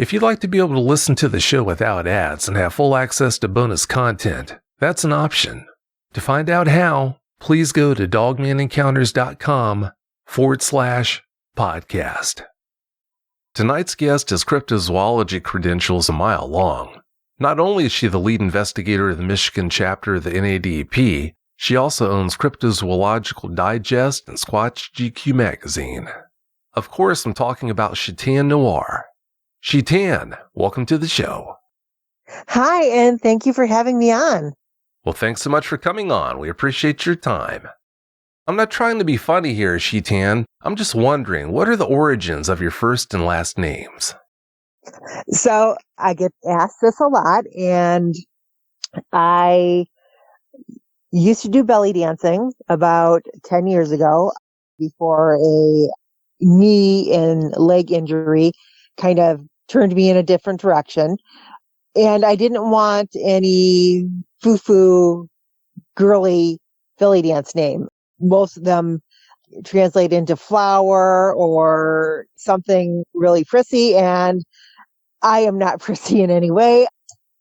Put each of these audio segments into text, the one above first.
If you'd like to be able to listen to the show without ads and have full access to bonus content, that's an option. To find out how, please go to dogmanencounters.com/podcast. Tonight's guest has cryptozoology credentials a mile long. Not only is she the lead investigator of the Michigan chapter of the NADP, she also owns Cryptozoological Digest and Squatch GQ magazine. Of course, I'm talking about Shetan Noir. Shetan, welcome to the show. Hi, and thank you for having me on. Well, thanks so much for coming on. We appreciate your time. I'm not trying to be funny here, Shetan. I'm just wondering, what are the origins of your first and last names? So I get asked this a lot, and I used to do belly dancing about 10 years ago before a knee and leg injury kind of turned me in a different direction. And I didn't want any foo-foo, girly belly dance name. Most of them translate into flower or something really prissy, and I am not prissy in any way.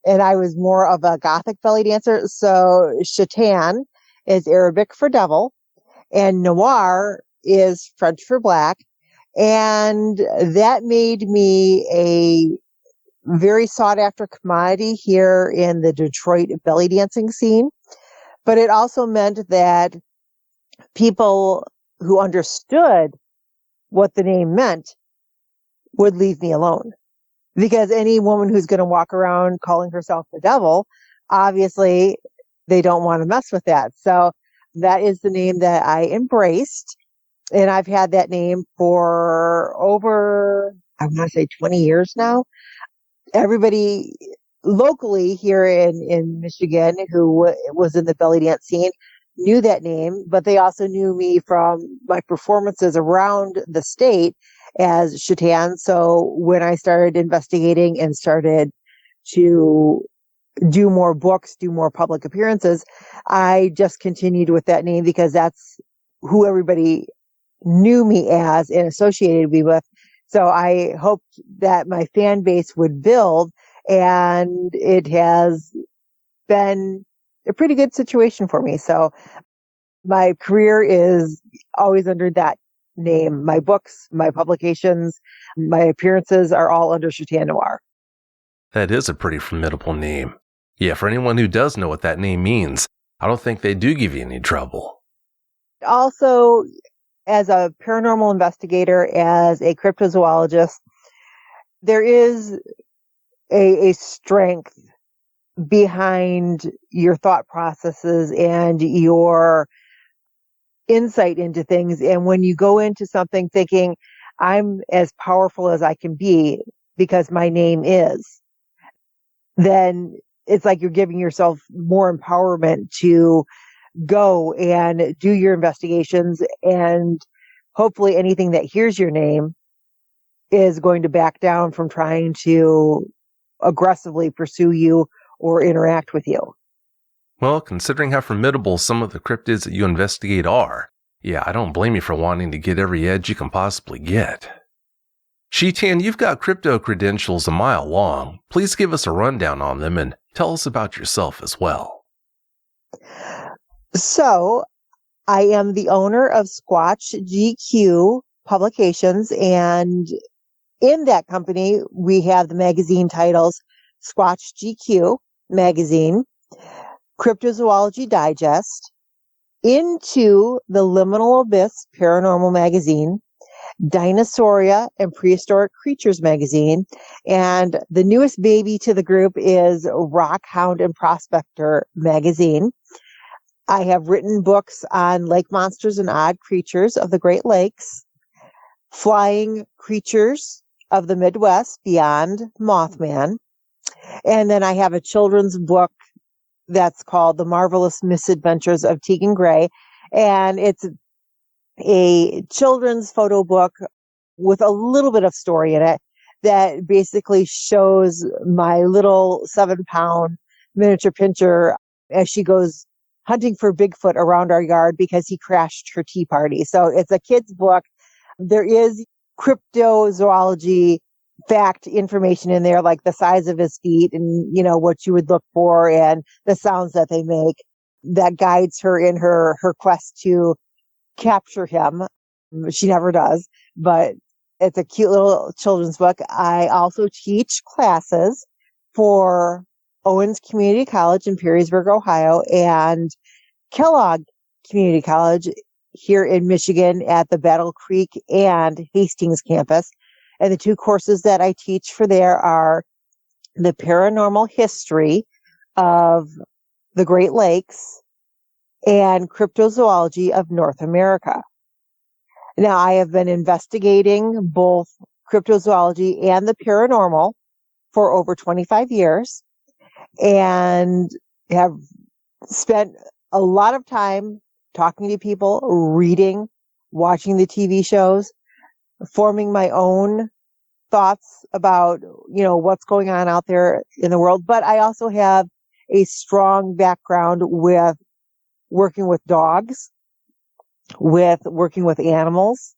And I was more of a gothic belly dancer. So Shetan is Arabic for devil, and Noir is French for black. And that made me a very sought after commodity here in the Detroit belly dancing scene. But it also meant that people who understood what the name meant would leave me alone. Because any woman who's going to walk around calling herself the devil, obviously they don't want to mess with that. So that is the name that I embraced. And I've had that name for over, I want to say 20 years now. Everybody locally here in Michigan who was in the belly dance scene knew that name, but they also knew me from my performances around the state as Shetan. So when I started investigating and started to do more books, do more public appearances, I just continued with that name because that's who everybody knew me as and associated me with. So I hoped that my fan base would build, and it has been a pretty good situation for me. So my career is always under that name. My books, my publications, my appearances are all under Shetan Noir. That is a pretty formidable name. Yeah, for anyone who does know what that name means, I don't think they do give you any trouble. Also, as a paranormal investigator, as a cryptozoologist, there is a strength behind your thought processes and your insight into things. And when you go into something thinking, I'm as powerful as I can be because my name is, then it's like you're giving yourself more empowerment to go and do your investigations, and hopefully anything that hears your name is going to back down from trying to aggressively pursue you or interact with you. Well, considering how formidable some of the cryptids that you investigate are, yeah, I don't blame you for wanting to get every edge you can possibly get. Shetan, you've got crypto credentials a mile long. Please give us a rundown on them and tell us about yourself as well. So, I am the owner of Squatch GQ Publications, and in that company, we have the magazine titles Squatch GQ Magazine, Cryptozoology Digest, Into the Liminal Abyss Paranormal Magazine, Dinosauria and Prehistoric Creatures Magazine, and the newest baby to the group is Rock Hound and Prospector Magazine. I have written books on lake monsters and odd creatures of the Great Lakes, flying creatures of the Midwest beyond Mothman, and then I have a children's book that's called The Marvelous Misadventures of Tegan Gray, and it's a children's photo book with a little bit of story in it that basically shows my little 7-pound miniature pinscher as she goes hunting for Bigfoot around our yard because he crashed her tea party. So it's a kid's book. There is cryptozoology fact information in there, like the size of his feet and, what you would look for and the sounds that they make that guides her in her quest to capture him. She never does, but it's a cute little children's book. I also teach classes for Owens Community College in Perrysburg, Ohio, and Kellogg Community College here in Michigan at the Battle Creek and Hastings campus. And the two courses that I teach for there are the paranormal history of the Great Lakes and cryptozoology of North America. Now, I have been investigating both cryptozoology and the paranormal for over 25 years and have spent a lot of time talking to people, reading, watching the TV shows, forming my own thoughts about, what's going on out there in the world. But I also have a strong background with working with dogs, with working with animals,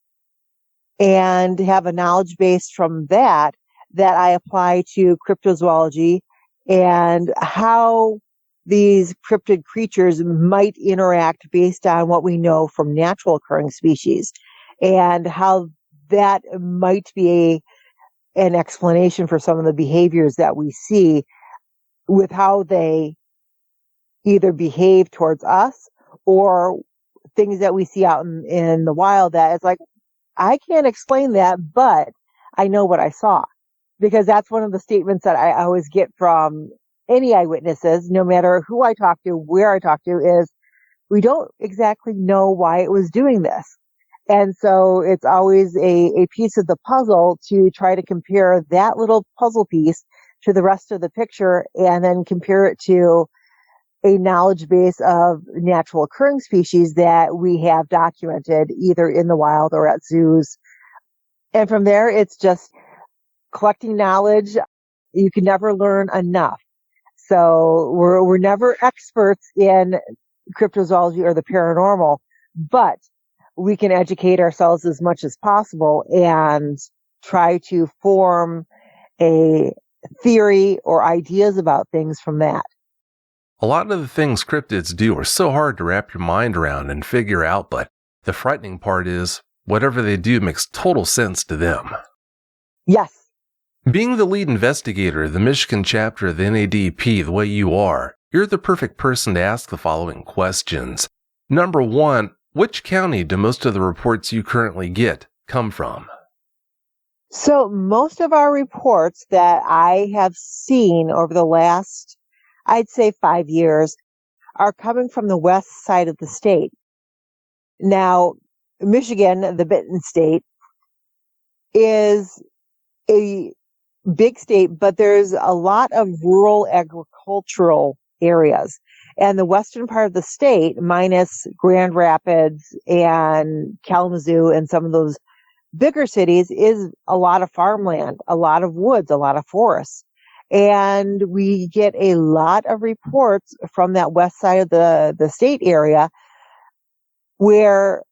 and have a knowledge base from that I apply to cryptozoology and how these cryptid creatures might interact based on what we know from natural occurring species, and how that might be an explanation for some of the behaviors that we see with how they either behave towards us or things that we see out in the wild that it's like, I can't explain that, but I know what I saw. Because that's one of the statements that I always get from any eyewitnesses, no matter who I talk to, where I talk to, is we don't exactly know why it was doing this. And so it's always a piece of the puzzle to try to compare that little puzzle piece to the rest of the picture and then compare it to a knowledge base of natural occurring species that we have documented either in the wild or at zoos. And from there, it's just collecting knowledge. You can never learn enough. So we're never experts in cryptozoology or the paranormal, but we can educate ourselves as much as possible and try to form a theory or ideas about things from that. A lot of the things cryptids do are so hard to wrap your mind around and figure out, but the frightening part is whatever they do makes total sense to them. Yes. Being the lead investigator of the Michigan chapter of the NADP the way you are, you're the perfect person to ask the following questions. Number 1, which county do most of the reports you currently get come from? So most of our reports that I have seen over the last, I'd say 5 years, are coming from the west side of the state. Now, Michigan, the Benton state, is a big state, but there's a lot of rural agricultural areas. And the western part of the state, minus Grand Rapids and Kalamazoo and some of those bigger cities, is a lot of farmland, a lot of woods, a lot of forests. And we get a lot of reports from that west side of the state area where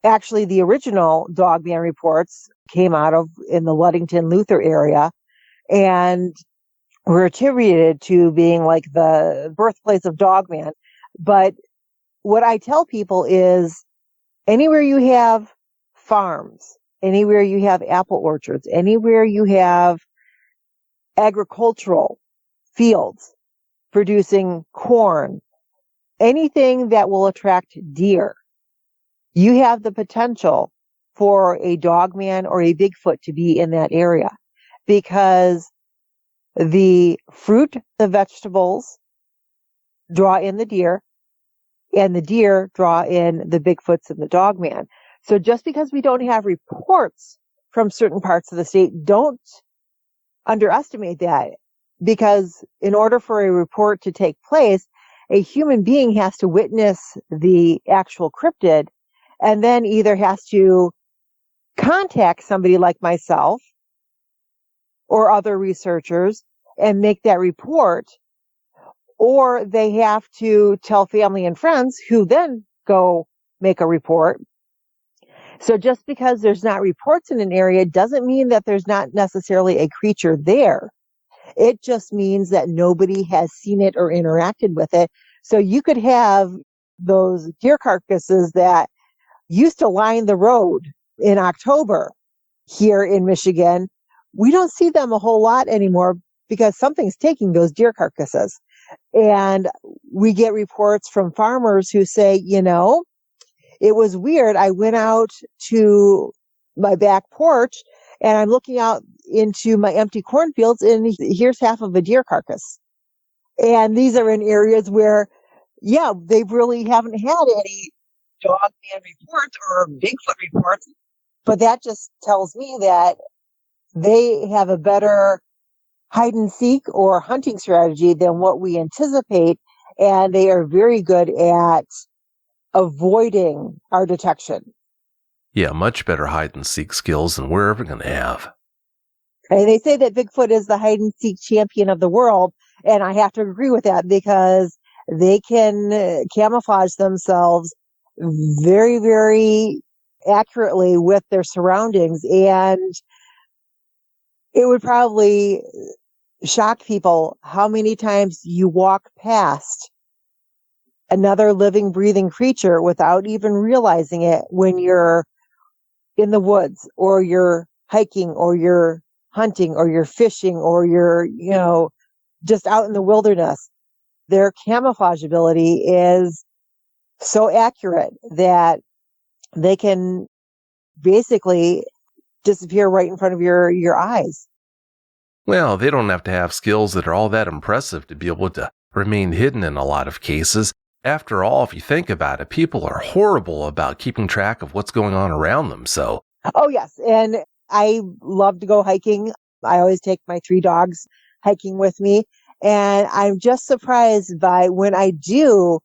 actually the original Dogman reports came out of in the Ludington, Luther area and were attributed to being like the birthplace of Dogman. But what I tell people is anywhere you have farms, anywhere you have apple orchards, anywhere you have agricultural fields producing corn, anything that will attract deer, you have the potential for a Dogman or a Bigfoot to be in that area because the fruit, the vegetables draw in the deer and the deer draw in the Bigfoots and the Dogman. So just because we don't have reports from certain parts of the state, don't underestimate that, because in order for a report to take place, a human being has to witness the actual cryptid and then either has to contact somebody like myself or other researchers and make that report, or they have to tell family and friends who then go make a report. So just because there's not reports in an area doesn't mean that there's not necessarily a creature there. It just means that nobody has seen it or interacted with it. So you could have those deer carcasses that used to line the road in October here in Michigan. We don't see them a whole lot anymore because something's taking those deer carcasses. And we get reports from farmers who say, it was weird. I went out to my back porch and I'm looking out into my empty cornfields and here's half of a deer carcass. And these are in areas where, they really haven't had any Dogman reports or Bigfoot reports. But that just tells me that they have a better hide and seek or hunting strategy than what we anticipate. And they are very good at avoiding our detection. Yeah, much better hide and seek skills than we're ever going to have. And they say that Bigfoot is the hide and seek champion of the world. And I have to agree with that because they can camouflage themselves very, very accurately with their surroundings. And it would probably shock people how many times you walk past another living, breathing creature without even realizing it when you're in the woods or you're hiking or you're hunting or you're fishing or you're, just out in the wilderness. Their camouflage ability is so accurate that they can basically disappear right in front of your eyes. Well, they don't have to have skills that are all that impressive to be able to remain hidden in a lot of cases. After all, if you think about it, people are horrible about keeping track of what's going on around them, so. Oh, yes. And I love to go hiking. I always take my 3 dogs hiking with me. And I'm just surprised by when I do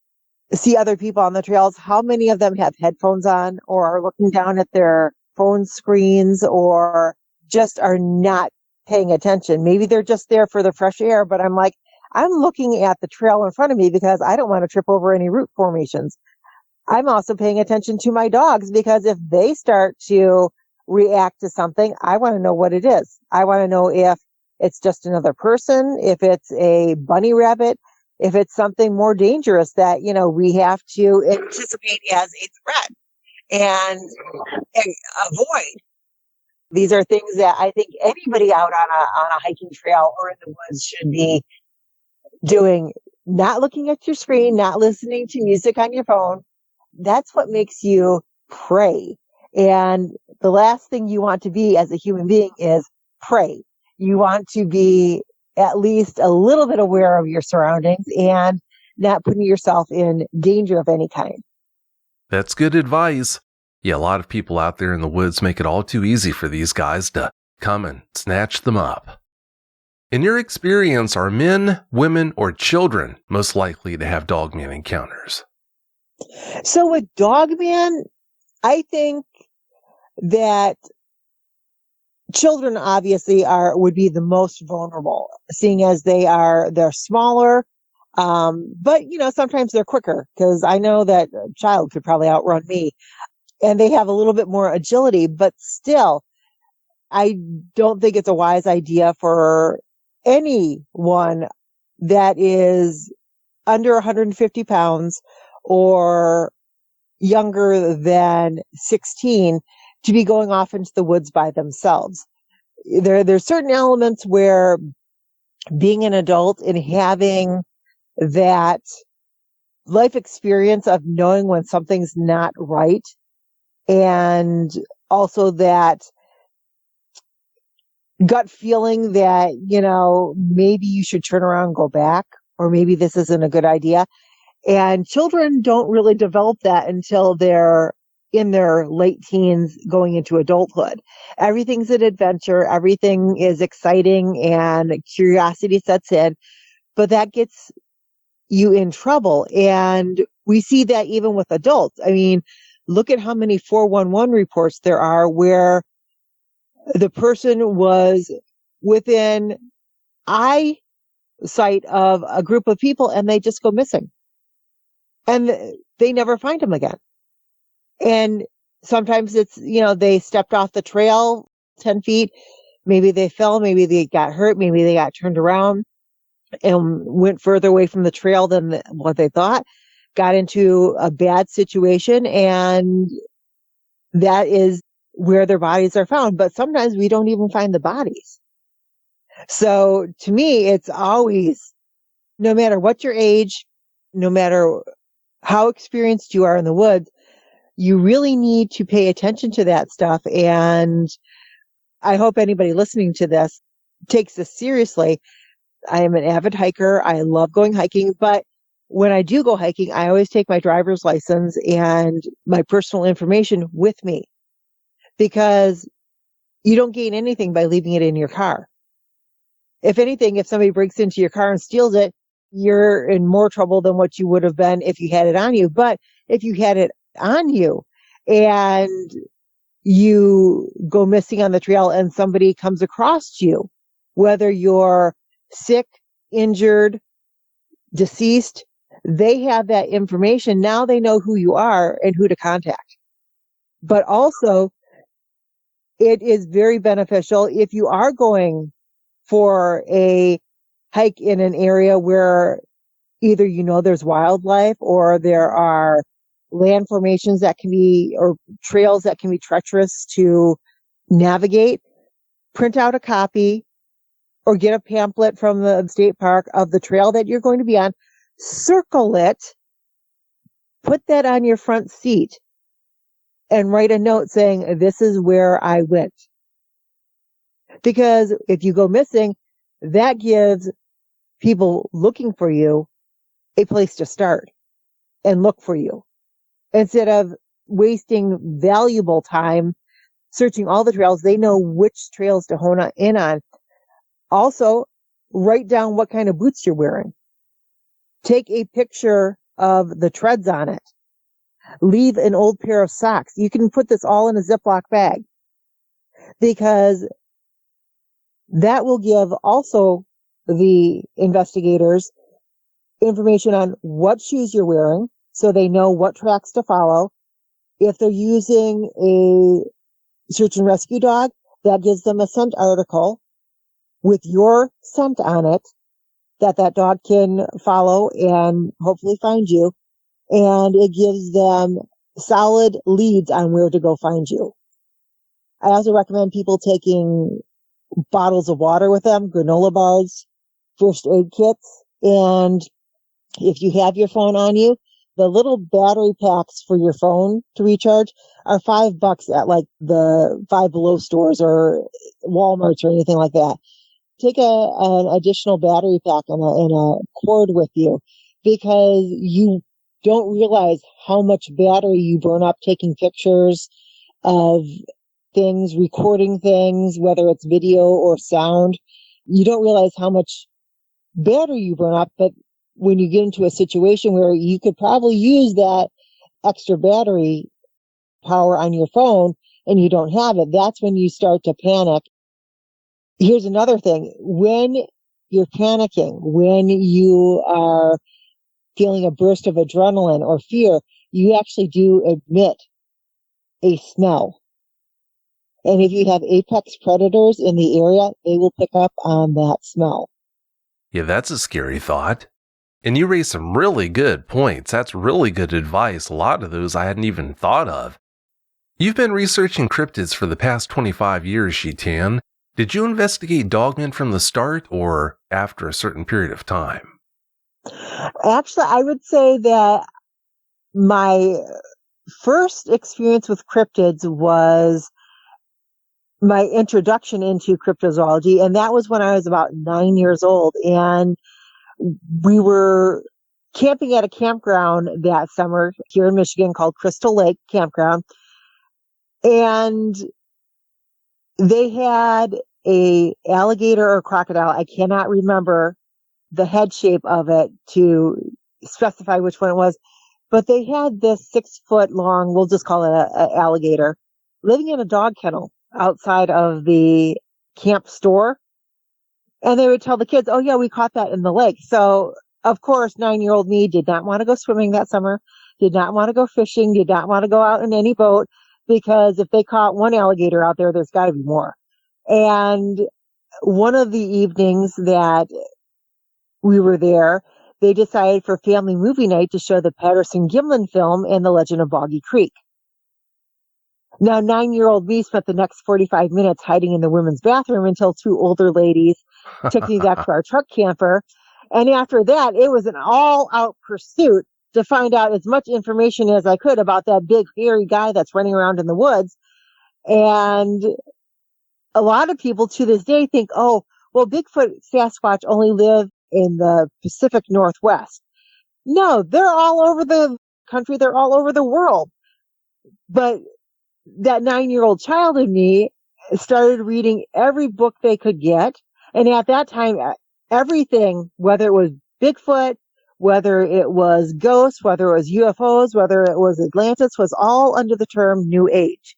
see other people on the trails, how many of them have headphones on or are looking down at their phone screens or just are not paying attention. Maybe they're just there for the fresh air, but I'm like, I'm looking at the trail in front of me because I don't want to trip over any root formations. I'm also paying attention to my dogs because if they start to react to something, I want to know what it is. I want to know if it's just another person, if it's a bunny rabbit, if it's something more dangerous that, we have to anticipate as a threat and avoid. These are things that I think anybody out on a hiking trail or in the woods should be doing, not looking at your screen, not listening to music on your phone. That's what makes you prey. And the last thing you want to be as a human being is prey. You want to be at least a little bit aware of your surroundings and not putting yourself in danger of any kind. That's good advice. Yeah, a lot of people out there in the woods make it all too easy for these guys to come and snatch them up. In your experience, are men, women, or children most likely to have Dogman encounters? So with Dogman, I think that children obviously would be the most vulnerable, seeing as they're smaller. But sometimes they're quicker because I know that a child could probably outrun me and they have a little bit more agility, but still, I don't think it's a wise idea for anyone that is under 150 pounds or younger than 16 to be going off into the woods by themselves. There's certain elements where being an adult and having that life experience of knowing when something's not right, and also that gut feeling that, maybe you should turn around and go back, or maybe this isn't a good idea. And children don't really develop that until they're in their late teens going into adulthood. Everything's an adventure. Everything is exciting and curiosity sets in, but that gets you in trouble. And we see that even with adults. I mean, look at how many 411 reports there are where the person was within eyesight of a group of people and they just go missing. And they never find him again. And Sometimes it's, they stepped off the trail 10 feet. Maybe they fell, maybe they got hurt, maybe they got turned around and went further away from the trail than what they thought, got into a bad situation, and that is where their bodies are found. But sometimes we don't even find the bodies. So to me, it's always, no matter what your age, no matter how experienced you are in the woods, you really need to pay attention to that stuff. And I hope anybody listening to this takes this seriously. I am an avid hiker. I love going hiking, but when I do go hiking, I always take my driver's license and my personal information with me, because you don't gain anything by leaving it in your car. If anything, if somebody breaks into your car and steals it, you're in more trouble than what you would have been if you had it on you. But if you had it on you and you go missing on the trail and somebody comes across you, whether you're sick, injured, deceased, they have that information. Now they know who you are and who to contact. But also, it is very beneficial if you are going for a hike in an area where either there's wildlife or there are land formations that can be, or trails that can be treacherous to navigate. Print out a copy or get a pamphlet from the state park of the trail that you're going to be on, circle it, put that on your front seat, and write a note saying, this is where I went. Because if you go missing, that gives people looking for you a place to start and look for you, instead of wasting valuable time searching all the trails. They know which trails to hone in on. Also, write down what kind of boots you're wearing. Take a picture of the treads on it. Leave an old pair of socks. You can put this all in a Ziploc bag, because that will give also the investigators information on what shoes you're wearing, so they know what tracks to follow. If they're using a search and rescue dog, that gives them a scent article with your scent on it that dog can follow and hopefully find you. And it gives them solid leads on where to go find you. I also recommend people taking bottles of water with them, granola bars, first aid kits. And if you have your phone on you, the little battery packs for your phone to recharge are $5 at like the Five Below stores or Walmart or anything like that. Take an additional battery pack and a cord with you, because you don't realize how much battery you burn up taking pictures of things, recording things, whether it's video or sound. You don't realize how much battery you burn up, but when you get into a situation where you could probably use that extra battery power on your phone and you don't have it, that's when you start to panic. Here's another thing. When you're panicking, when you are feeling a burst of adrenaline or fear, you actually do emit a smell. And if you have apex predators in the area, they will pick up on that smell. Yeah, that's a scary thought. And you raised some really good points. That's really good advice. A lot of those I hadn't even thought of. You've been researching cryptids for the past 25 years, Shetan. Did you investigate Dogman from the start or after a certain period of time? Actually, I would say that my first experience with cryptids was my introduction into cryptozoology, and that was when I was about 9 years old. And we were camping at a campground that summer here in Michigan called Crystal Lake Campground. And they had a alligator or crocodile. I cannot remember the head shape of it to specify which one it was, but they had this 6-foot long, we'll just call it a alligator, living in a dog kennel outside of the camp store. And they would tell the kids, oh yeah, we caught that in the lake. So of course, 9-year-old me did not want to go swimming that summer, did not want to go fishing, did not want to go out in any boat, because if they caught one alligator out there, there's got to be more. And one of the evenings that we were there, they decided for family movie night to show the Patterson-Gimlin film and The Legend of Boggy Creek. Now, 9-year-old me spent the next 45 minutes hiding in the women's bathroom until two older ladies took me back to our truck camper. And after that, it was an all-out pursuit to find out as much information as I could about that big, hairy guy that's running around in the woods. And a lot of people to this day think, oh, well, Bigfoot, Sasquatch only live in the Pacific Northwest. No, they're all over the country. They're all over the world. But that 9-year-old child in me started reading every book they could get. And at that time, everything, whether it was Bigfoot, whether it was ghosts, whether it was UFOs, whether it was Atlantis, was all under the term New Age.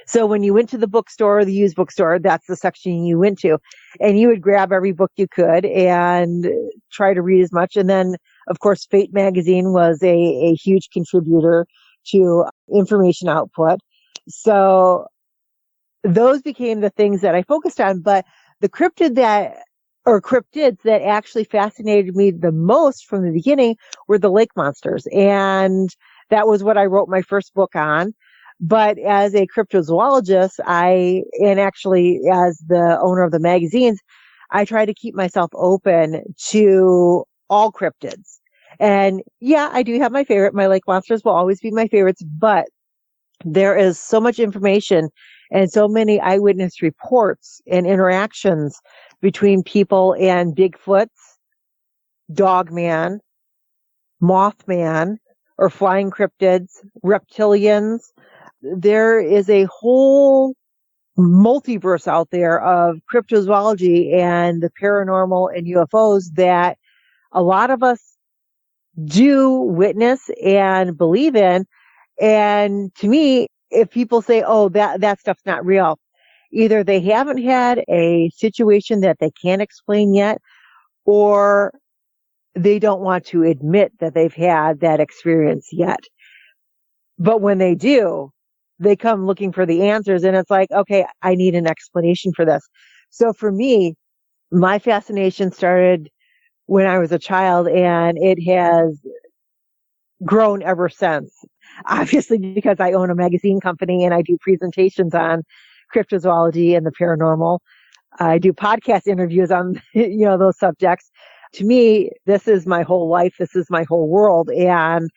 So when you went to the bookstore or the used bookstore, that's the section you went to. And you would grab every book you could and try to read as much. And then, of course, Fate magazine was a huge contributor to information output. So those became the things that I focused on. But the cryptids that actually fascinated me the most from the beginning were the lake monsters. And that was what I wrote my first book on. But as a cryptozoologist, and actually as the owner of the magazines, I try to keep myself open to all cryptids. And yeah, I do have my favorite. My lake monsters will always be my favorites, but there is so much information and so many eyewitness reports and interactions between people and Bigfoots, Dogman, Mothman, or flying cryptids, reptilians. There is a whole multiverse out there of cryptozoology and the paranormal and UFOs that a lot of us do witness and believe in. And to me, if people say, oh, that stuff's not real, either they haven't had a situation that they can't explain yet, or they don't want to admit that they've had that experience yet. But when they do, they come looking for the answers, and it's like, okay, I need an explanation for this. So for me, my fascination started when I was a child, and it has grown ever since. Obviously, because I own a magazine company and I do presentations on cryptozoology and the paranormal. I do podcast interviews on, those subjects. To me, this is my whole life. This is my whole world. And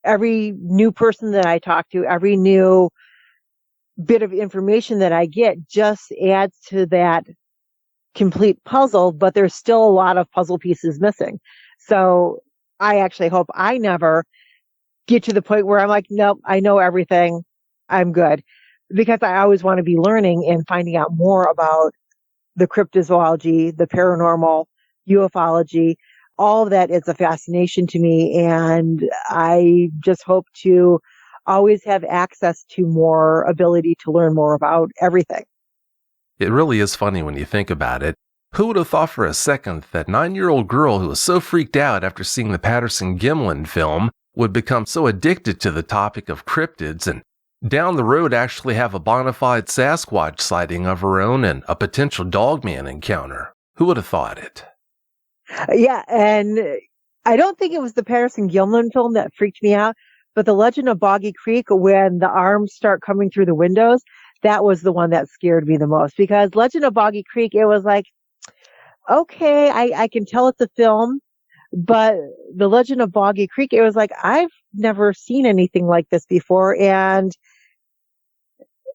every new person that I talk to, every new bit of information that I get just adds to that complete puzzle, but there's still a lot of puzzle pieces missing. So I actually hope I never get to the point where I'm like, nope, I know everything. I'm good. Because I always want to be learning and finding out more about the cryptozoology, the paranormal, ufology. All of that is a fascination to me. And I just hope to always have access to more ability to learn more about everything. It really is funny when you think about it. Who would have thought for a second that 9-year-old girl who was so freaked out after seeing the Patterson-Gimlin film would become so addicted to the topic of cryptids and down the road actually have a bona fide Sasquatch sighting of her own and a potential Dogman encounter? Who would have thought it? Yeah, and I don't think it was the Patterson-Gimlin film that freaked me out, but The Legend of Boggy Creek, when the arms start coming through the windows, that was the one that scared me the most. Because Legend of Boggy Creek, it was like, okay, I can tell it's a film, but The Legend of Boggy Creek, it was like, I've never seen anything like this before. And,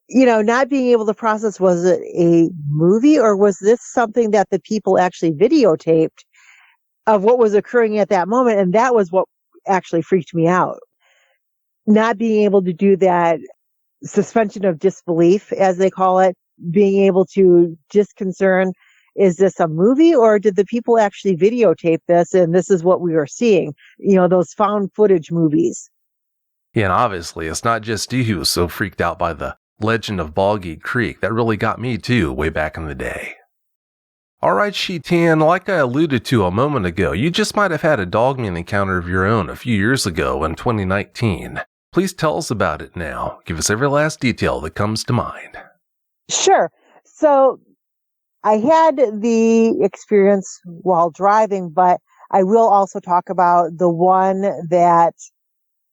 not being able to process, was it a movie or was this something that the people actually videotaped of what was occurring at that moment? And that was what actually freaked me out. Not being able to do that suspension of disbelief, as they call it, being able to disconcern, is this a movie or did the people actually videotape this and this is what we were seeing? Those found footage movies. Yeah, and obviously it's not just you who was so freaked out by the Legend of Boggy Creek. That really got me too, way back in the day. Alright, Shetan, like I alluded to a moment ago, you just might have had a Dogman encounter of your own a few years ago in 2019. Please tell us about it now. Give us every last detail that comes to mind. Sure. So I had the experience while driving, but I will also talk about the one that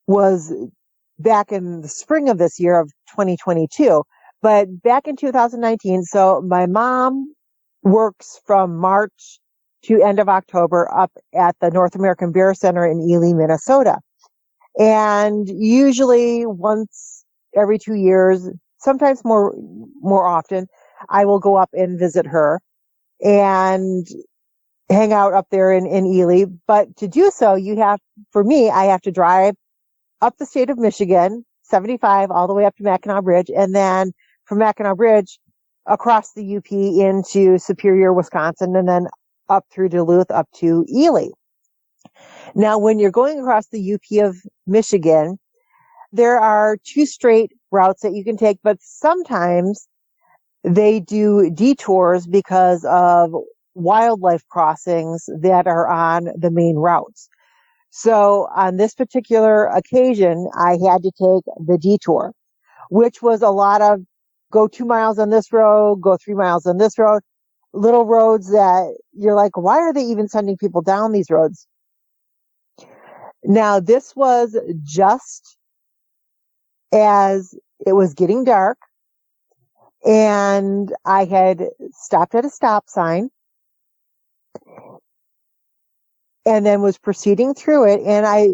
was back in the spring of this year of 2022. But back in 2019, so my mom works from March to end of October up at the North American Bear Center in Ely, Minnesota. And usually once every 2 years, sometimes more often, I will go up and visit her and hang out up there in Ely. But to do so, I have to drive up the state of Michigan, 75, all the way up to Mackinac Bridge, and then from Mackinac Bridge across the UP into Superior, Wisconsin, and then up through Duluth up to Ely. Now, when you're going across the UP of Michigan, there are 2 straight routes that you can take, but sometimes they do detours because of wildlife crossings that are on the main routes. So on this particular occasion, I had to take the detour, which was a lot of go 2 miles on this road, go 3 miles on this road, little roads that you're like, why are they even sending people down these roads? Now, this was just as it was getting dark, and I had stopped at a stop sign and then was proceeding through it, and I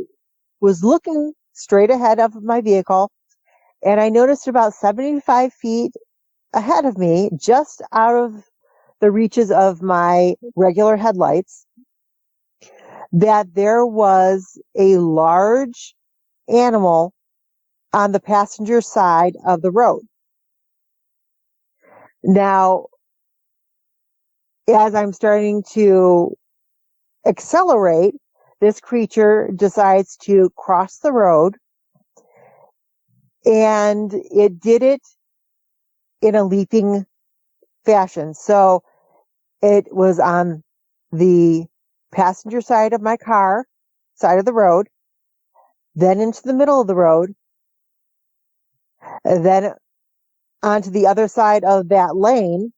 was looking straight ahead of my vehicle, and I noticed about 75 feet ahead of me, just out of the reaches of my regular headlights, that there was a large animal on the passenger side of the road. Now, as I'm starting to accelerate, this creature decides to cross the road, and it did it in a leaping fashion. So it was on the passenger side of my car, side of the road, then into the middle of the road, and then onto the other side of that lane,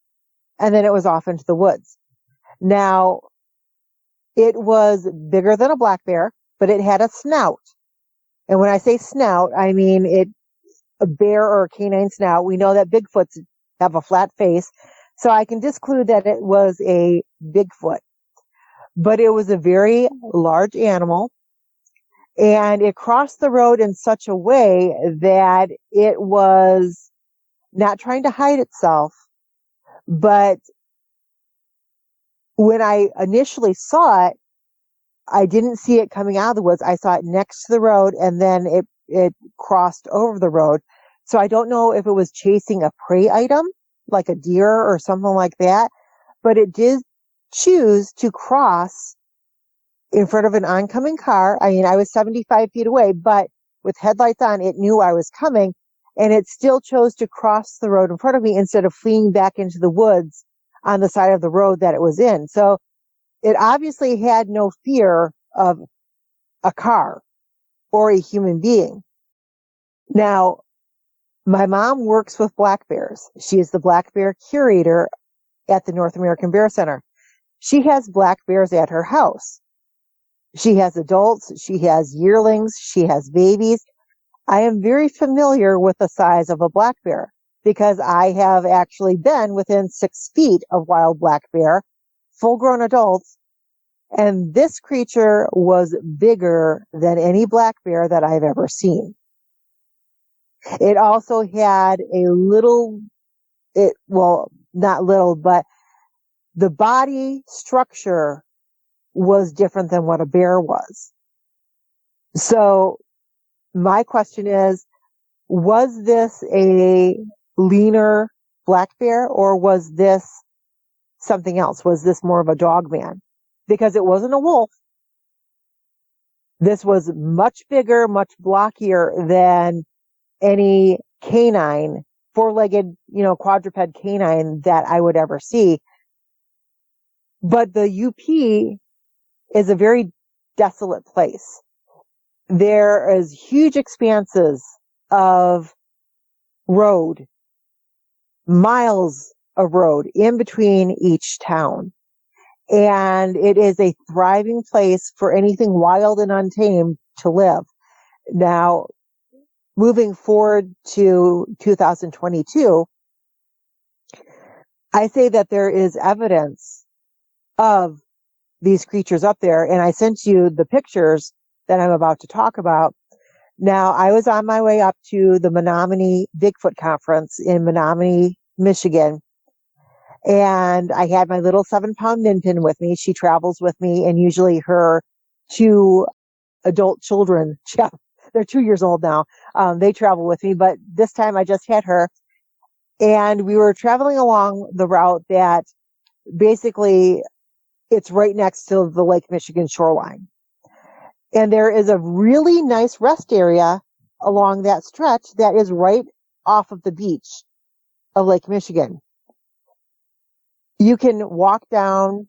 and then it was off into the woods. Now, it was bigger than a black bear, but it had a snout. And when I say snout, I mean a bear or a canine snout. We know that Bigfoots have a flat face, so I can disclude that it was a Bigfoot. But it was a very large animal, and it crossed the road in such a way that it was not trying to hide itself, but when I initially saw it, I didn't see it coming out of the woods. I saw it next to the road, and then it crossed over the road. So I don't know if it was chasing a prey item, like a deer or something like that, but it did choose to cross in front of an oncoming car. I mean, I was 75 feet away, but with headlights on, it knew I was coming, and it still chose to cross the road in front of me instead of fleeing back into the woods on the side of the road that it was in. So it obviously had no fear of a car or a human being. Now, my mom works with black bears. She is the black bear curator at the North American Bear Center. She has black bears at her house. She has adults, she has yearlings, she has babies. I am very familiar with the size of a black bear because I have actually been within 6 feet of wild black bear, full-grown adults, and this creature was bigger than any black bear that I've ever seen. It also had not little, but the body structure was different than what a bear was. So my question is, was this a leaner black bear, or was this something else? Was this more of a Dogman? Because it wasn't a wolf. This was much bigger, much blockier than any canine, four-legged, quadruped canine that I would ever see. But the UP is a very desolate place. there is huge expanses of road, miles of road in between each town. And it is a thriving place for anything wild and untamed to live. Now, moving forward to 2022, I say that there is evidence of these creatures up there, and I sent you the pictures that I'm about to talk about. Now, I was on my way up to the Menominee Bigfoot Conference in Menominee, Michigan, and I had my little 7-pound min pin with me. She travels with me, and usually her 2 adult children, they're 2 years old now, they travel with me, but this time I just had her, and we were traveling along the route that basically it's right next to the Lake Michigan shoreline. And there is a really nice rest area along that stretch that is right off of the beach of Lake Michigan. You can walk down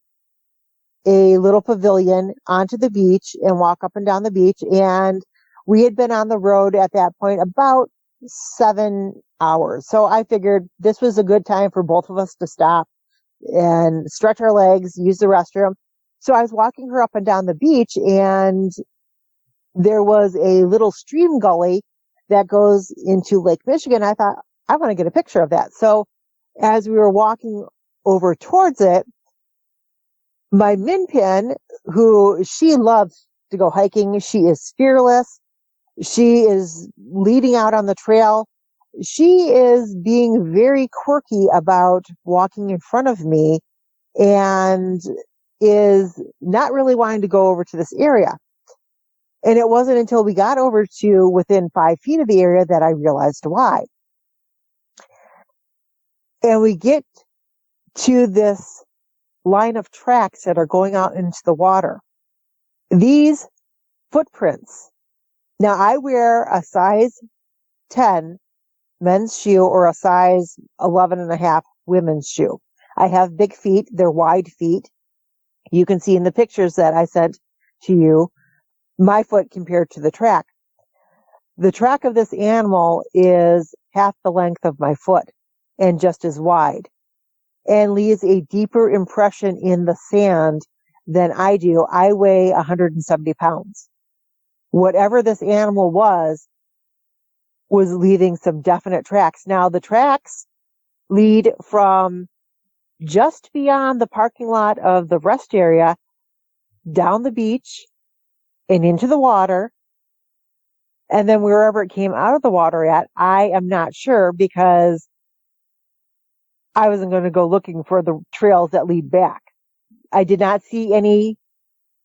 a little pavilion onto the beach and walk up and down the beach. And we had been on the road at that point about 7 hours. So I figured this was a good time for both of us to stop and stretch our legs, use the restroom. So I was walking her up and down the beach, and there was a little stream gully that goes into Lake Michigan. I thought, I want to get a picture of that. So as we were walking over towards it, my min pin, who she loves to go hiking, she is fearless. She is leading out on the trail. She is being very quirky about walking in front of me and is not really wanting to go over to this area. And it wasn't until we got over to within 5 feet of the area that I realized why. And we get to this line of tracks that are going out into the water. These footprints. Now, I wear a size 10 men's shoe or a size 11.5 women's shoe. I have big feet. They're wide feet. You can see in the pictures that I sent to you my foot compared to the track. The track of this animal is half the length of my foot and just as wide, and leaves a deeper impression in the sand than I do. I weigh 170 pounds. Whatever this animal was leaving some definite tracks. Now, the tracks lead from just beyond the parking lot of the rest area down the beach and into the water. And then wherever it came out of the water at, I am not sure, because I wasn't going to go looking for the trails that lead back. I did not see any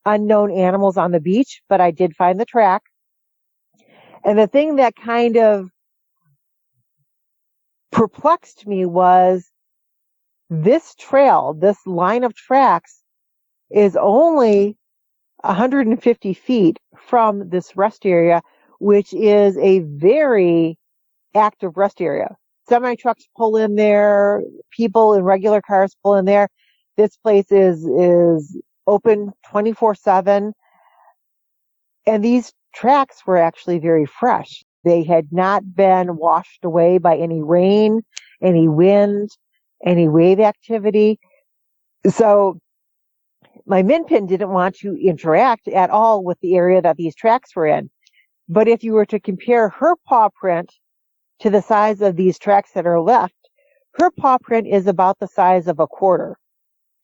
unknown animals on the beach, but I did find the track. And the thing that kind of perplexed me was this trail, this line of tracks, is only 150 feet from this rest area, which is a very active rest area. Semi trucks pull in there, people in regular cars pull in there. This place is open 24/7. And these tracks were actually very fresh. They had not been washed away by any rain, any wind, any wave activity. So my min pin didn't want to interact at all with the area that these tracks were in. But if you were to compare her paw print to the size of these tracks that are left, her paw print is about the size of a quarter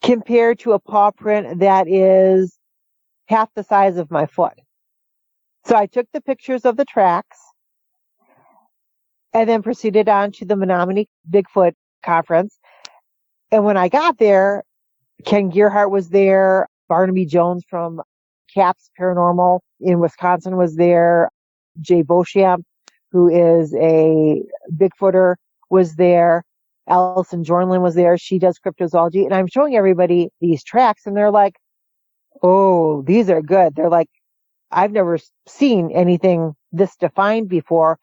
compared to a paw print that is half the size of my foot. So I took the pictures of the tracks and then proceeded on to the Menominee Bigfoot Conference. And when I got there, Ken Gearhart was there. Barnaby Jones from CAPS Paranormal in Wisconsin was there. Jay Beauchamp, who is a Bigfooter, was there. Allison Jornlin was there. She does cryptozoology. And I'm showing everybody these tracks, and they're like, oh, these are good. They're like, I've never seen anything this defined before.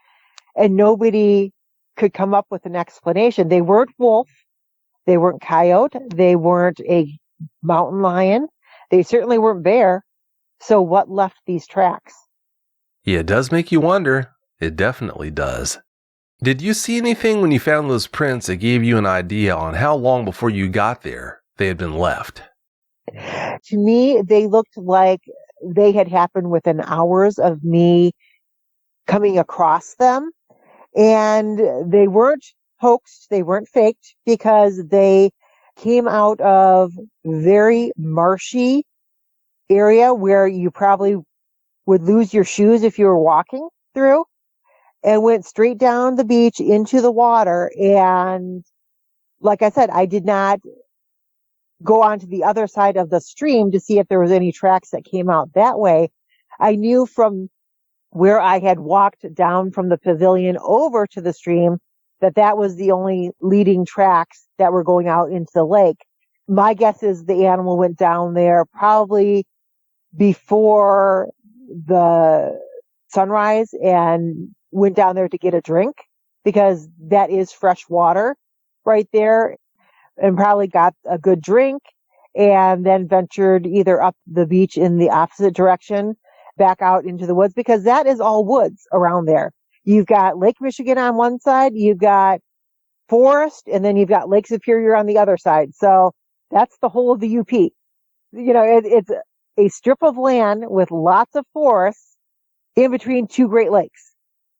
And nobody could come up with an explanation. They weren't wolf. They weren't coyote. They weren't a mountain lion. They certainly weren't bear. So what left these tracks? Yeah, it does make you wonder. It definitely does. Did you see anything when you found those prints that gave you an idea on how long before you got there they had been left? To me, they looked like they had happened within hours of me coming across them. And they weren't hoaxed, they weren't faked, because they came out of very marshy area where you probably would lose your shoes if you were walking through, and went straight down the beach into the water. And like I said, I did not go onto the other side of the stream to see if there was any tracks that came out that way. I knew from where I had walked down from the pavilion over to the stream that was the only leading tracks that were going out into the lake. My guess is the animal went down there probably before the sunrise and went down there to get a drink, because that is fresh water right there, and probably got a good drink and then ventured either up the beach in the opposite direction back out into the woods, because that is all woods around there. You've got Lake Michigan on one side, you've got forest, and then you've got Lake Superior on the other side. So that's the whole of the UP. It's a strip of land with lots of forests in between two Great Lakes.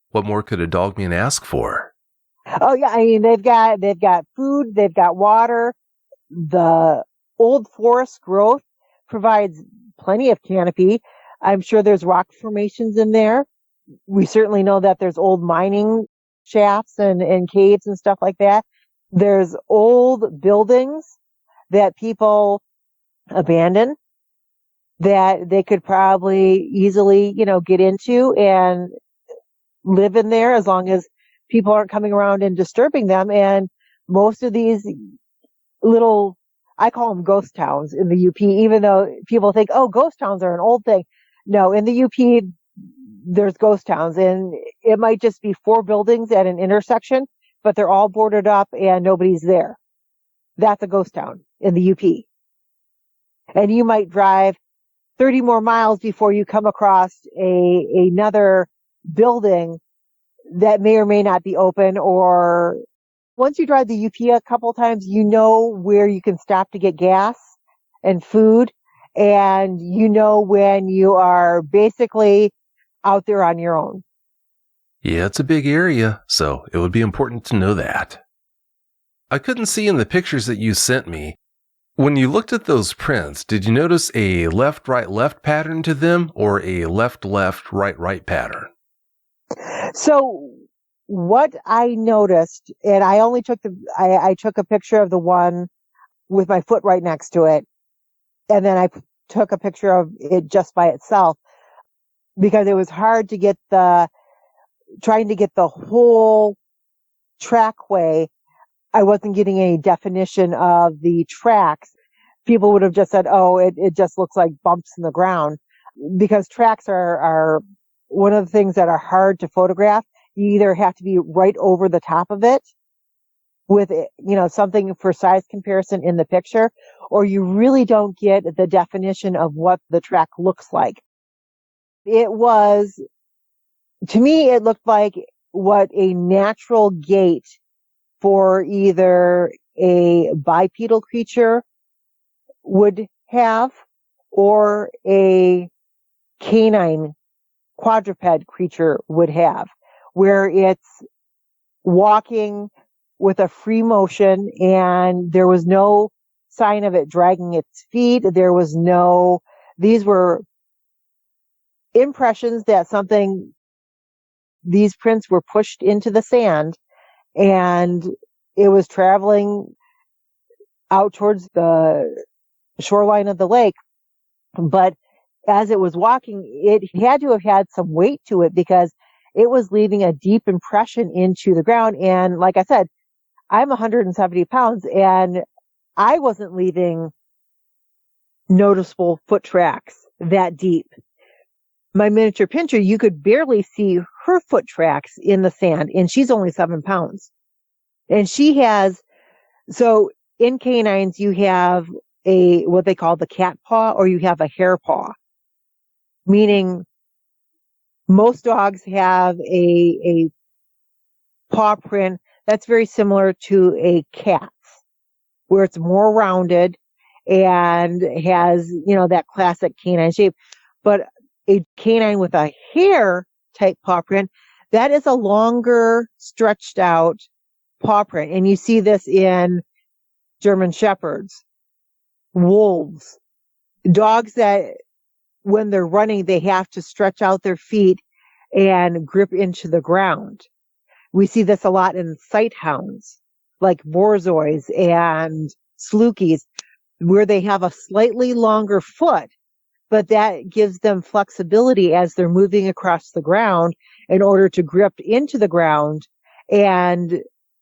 What more could a dogman ask for? Oh yeah, I mean they've got food, they've got water. The old forest growth provides plenty of canopy. I'm sure there's rock formations in there. We certainly know that there's old mining shafts and caves and stuff like that. There's old buildings that people abandon that they could probably easily, get into and live in there, as long as people aren't coming around and disturbing them. And most of these little, I call them ghost towns in the UP, even though people think, oh, ghost towns are an old thing. No, in the UP, there's ghost towns, and it might just be 4 buildings at an intersection, but they're all boarded up and nobody's there. That's a ghost town in the UP. And you might drive 30 more miles before you come across another building that may or may not be open. Or once you drive the UP a couple times, you know where you can stop to get gas and food, and you know when you are basically out there on your own. Yeah, it's a big area, so it would be important to know that. I couldn't see in the pictures that you sent me. When you looked at those prints, did you notice a left-right-left pattern to them, or a left-left, right-right pattern? So what I noticed, and I only took I took a picture of the one with my foot right next to it, and then I took a picture of it just by itself, because it was hard to get trying to get the whole trackway. I wasn't getting any definition of the tracks. People would have just said, oh, it just looks like bumps in the ground, because tracks are one of the things that are hard to photograph. You either have to be right over the top of it with, something for size comparison in the picture, or you really don't get the definition of what the track looks like. To me, it looked like what a natural gait for either a bipedal creature would have, or a canine quadruped creature would have, where it's walking with a free motion and there was no sign of it dragging its feet. These were impressions that these prints were pushed into the sand, and it was traveling out towards the shoreline of the lake. But as it was walking, it had to have had some weight to it, because it was leaving a deep impression into the ground. And like I said, I'm 170 pounds, and I wasn't leaving noticeable foot tracks that deep. My miniature pinscher, you could barely see her foot tracks in the sand, and she's only 7 pounds. And so in canines, you have what they call the cat paw, or you have a hare paw, meaning Most dogs have a paw print that's very similar to a cat's, where it's more rounded and has, that classic canine shape. But a canine with a hair type paw print, that is a longer, stretched out paw print. And you see this in German Shepherds, wolves, dogs that when they're running, they have to stretch out their feet and grip into the ground. We see this a lot in sight hounds, like borzois and slukies, where they have a slightly longer foot, but that gives them flexibility as they're moving across the ground in order to grip into the ground and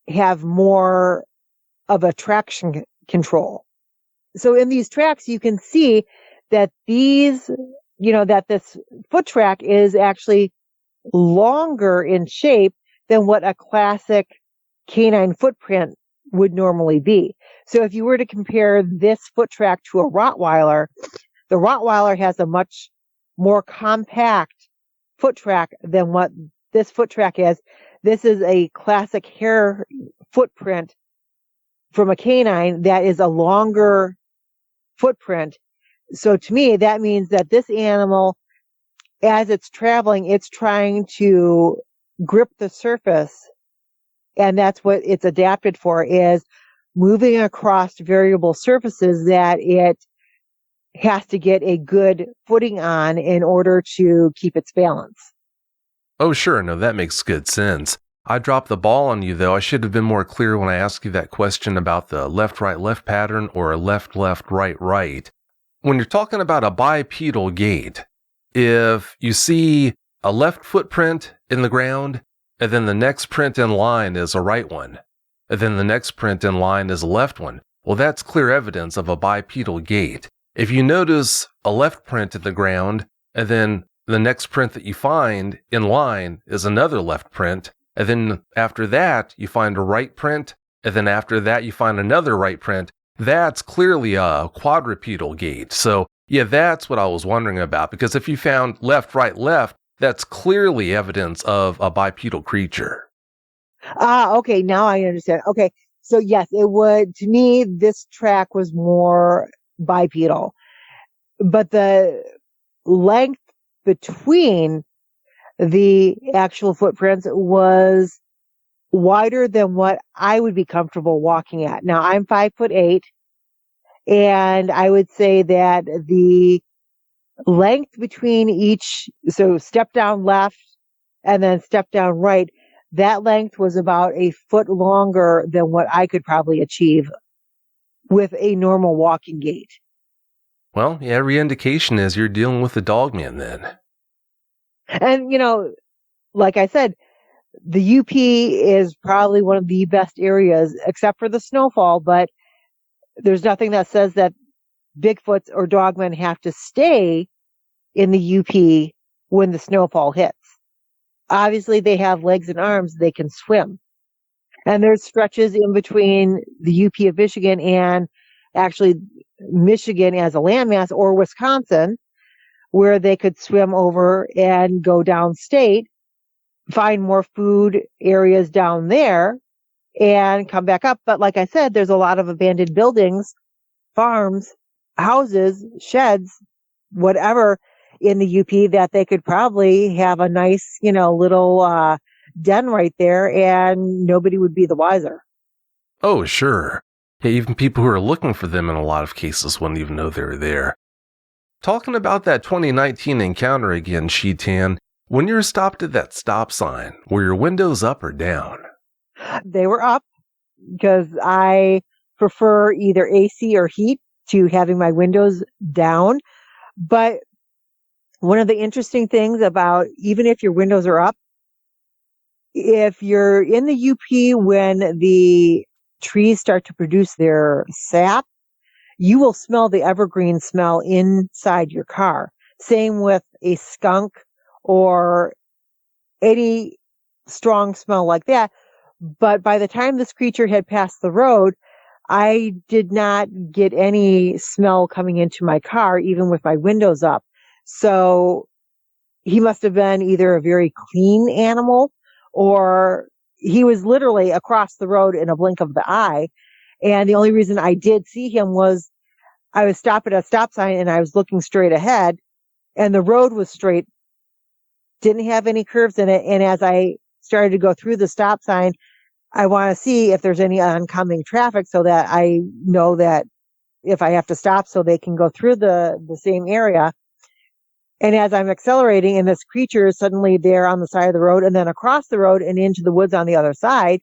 have more of a traction control. So in these tracks, you can see that that this foot track is actually longer in shape than what a classic canine footprint would normally be. So if you were to compare this foot track to a Rottweiler, the Rottweiler has a much more compact foot track than what this foot track is. This is a classic hair footprint from a canine that is a longer footprint. So to me, that means that this animal, as it's traveling, it's trying to grip the surface. And that's what it's adapted for, is moving across variable surfaces that it has to get a good footing on in order to keep its balance. Oh, sure. No, that makes good sense. I dropped the ball on you, though. I should have been more clear when I asked you that question about the left-right-left pattern or a left-left, right-right. When you're talking about a bipedal gait, if you see a left footprint in the ground, and then the next print in line is a right one, and then the next print in line is a left one, well, that's clear evidence of a bipedal gait. If you notice a left print in the ground, and then the next print that you find in line is another left print, and then after that you find a right print, and then after that you find another right print, that's clearly a quadrupedal gait. So yeah, that's what I was wondering about, because if you found left, right, left, that's clearly evidence of a bipedal creature. Okay, now I understand. Okay, so yes, it would, to me, this track was more bipedal, but the length between the actual footprints was wider than what I would be comfortable walking at. Now, I'm 5'8", and I would say that the length between each, so step down left and then step down right, that length was about a foot longer than what I could probably achieve with a normal walking gait. Well, yeah, every indication is you're dealing with the Dogman then. And, like I said, the UP is probably one of the best areas, except for the snowfall, but there's nothing that says that Bigfoots or Dogmen have to stay in the UP when the snowfall hits. Obviously, they have legs and arms, they can swim. And there's stretches in between the UP of Michigan and actually Michigan as a landmass, or Wisconsin, where they could swim over and go downstate, find more food areas down there, and come back up. But like I said, there's a lot of abandoned buildings, farms, houses, sheds, whatever in the UP that they could probably have a nice, little den right there, and nobody would be the wiser. Oh, sure. Yeah, even people who are looking for them in a lot of cases wouldn't even know they were there. Talking about that 2019 encounter again, Shetan, when you're stopped at that stop sign, were your windows up or down? They were up, because I prefer either AC or heat to having my windows down. But one of the interesting things about, even if your windows are up, if you're in the UP when the trees start to produce their sap, you will smell the evergreen smell inside your car. Same with a skunk or any strong smell like that. But by the time this creature had passed the road, I did not get any smell coming into my car, even with my windows up. So he must have been either a very clean animal or he was literally across the road in a blink of the eye. And the only reason I did see him was I was stopped at a stop sign and I was looking straight ahead and the road was straight, didn't have any curves in it. And as I started to go through the stop sign, I want to see if there's any oncoming traffic so that I know that if I have to stop so they can go through the same area. And as I'm accelerating and this creature is suddenly there on the side of the road and then across the road and into the woods on the other side,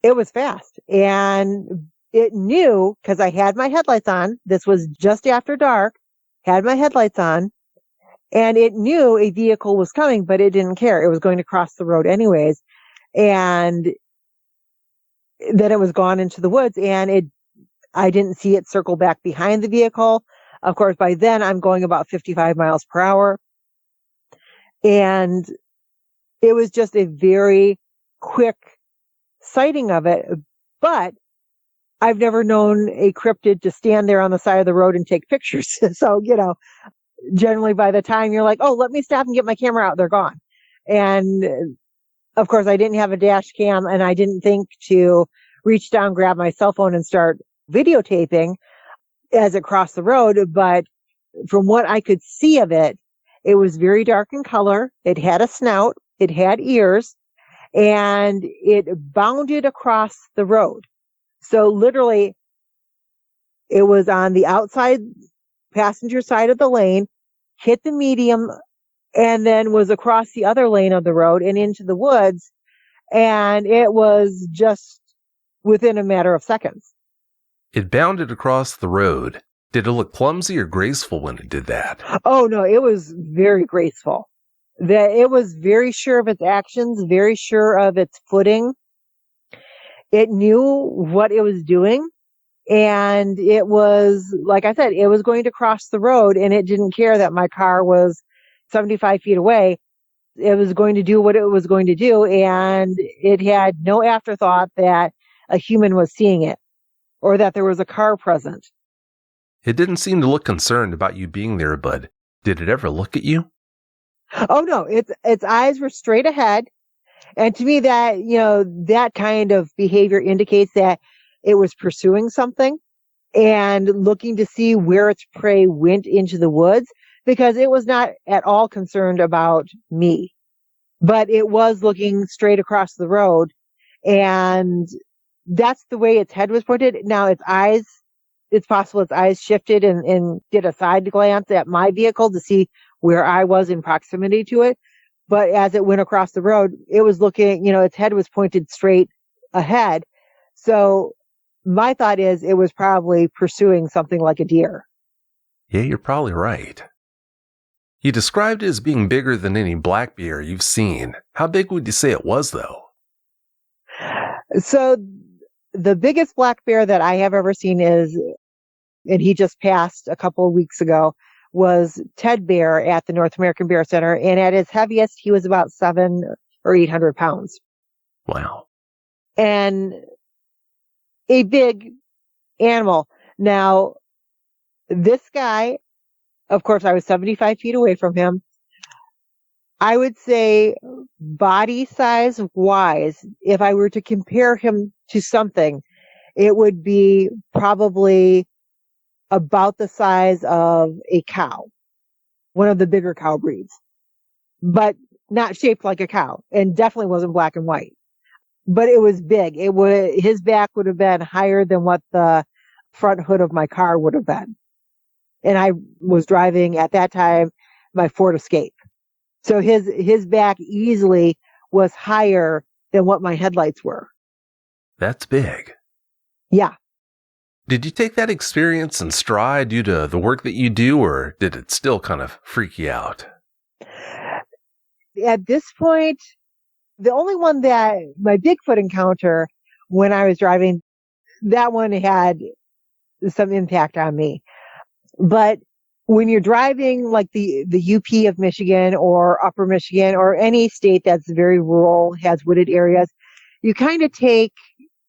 it was fast. And it knew, because I had my headlights on, this was just after dark, had my headlights on, and it knew a vehicle was coming, but it didn't care. It was going to cross the road anyways. And then it was gone into the woods and I didn't see it circle back behind the vehicle. Of course, by then I'm going about 55 miles per hour. And it was just a very quick sighting of it. But I've never known a cryptid to stand there on the side of the road and take pictures. So, generally by the time you're like, oh, let me stop and get my camera out, they're gone. And of course, I didn't have a dash cam and I didn't think to reach down, grab my cell phone and start videotaping as it crossed the road. But from what I could see of it, it was very dark in color. It had a snout, it had ears, and it bounded across the road. So literally, it was on the outside passenger side of the lane, hit the medium, and then was across the other lane of the road and into the woods. And it was just within a matter of seconds. It bounded across the road. Did it look clumsy or graceful when it did that? Oh, no, it was very graceful. It was very sure of its actions, very sure of its footing. It knew what it was doing. And it was, like I said, it was going to cross the road and it didn't care that my car was 75 feet away. It was going to do what it was going to do. And it had no afterthought that a human was seeing it or that there was a car present. It didn't seem to look concerned about you being there, but did it ever look at you? Oh, no, its eyes were straight ahead. And to me that, that kind of behavior indicates that it was pursuing something and looking to see where its prey went into the woods, because it was not at all concerned about me, but it was looking straight across the road. And that's the way its head was pointed. Now its eyes, it's possible its eyes shifted and did a side glance at my vehicle to see where I was in proximity to it. But as it went across the road, it was looking, its head was pointed straight ahead. So my thought is it was probably pursuing something like a deer. Yeah, you're probably right. You described it as being bigger than any black bear you've seen. How big would you say it was, though? So the biggest black bear that I have ever seen is, and he just passed a couple of weeks ago, was Ted Bear at the North American Bear Center. And at his heaviest, he was about 700 or 800 pounds. Wow. And a big animal. Now, this guy, of course, I was 75 feet away from him. I would say body size wise, if I were to compare him to something, it would be probably about the size of a cow, one of the bigger cow breeds, but not shaped like a cow, and definitely wasn't black and white. But it was big. His back would have been higher than what the front hood of my car would have been. And I was driving at that time my Ford Escape. So his back easily was higher than what my headlights were. That's big. Yeah. Did you take that experience in stride due to the work that you do, or did it still kind of freak you out? At this point, the only one that my Bigfoot encounter when I was driving, that one had some impact on me. But when you're driving like the UP of Michigan or Upper Michigan or any state that's very rural, has wooded areas, you kind of take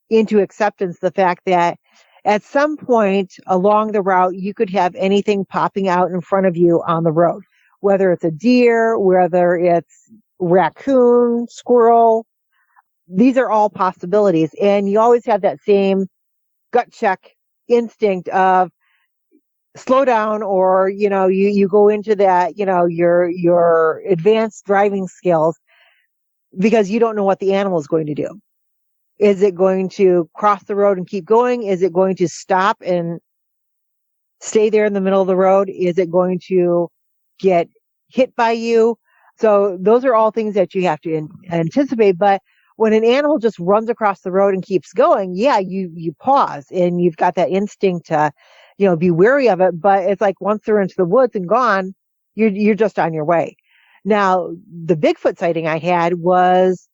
into acceptance the fact that at some point along the route, you could have anything popping out in front of you on the road, whether it's a deer, whether it's raccoon, squirrel. These are all possibilities. And you always have that same gut check instinct of slow down, or, you go into that, your advanced driving skills, because you don't know what the animal is going to do. Is it going to cross the road and keep going? Is it going to stop and stay there in the middle of the road? Is it going to get hit by you? So those are all things that you have to anticipate. But when an animal just runs across the road and keeps going, yeah, you pause and you've got that instinct to, be wary of it. But it's like once they're into the woods and gone, you're just on your way. Now, the Bigfoot sighting I had was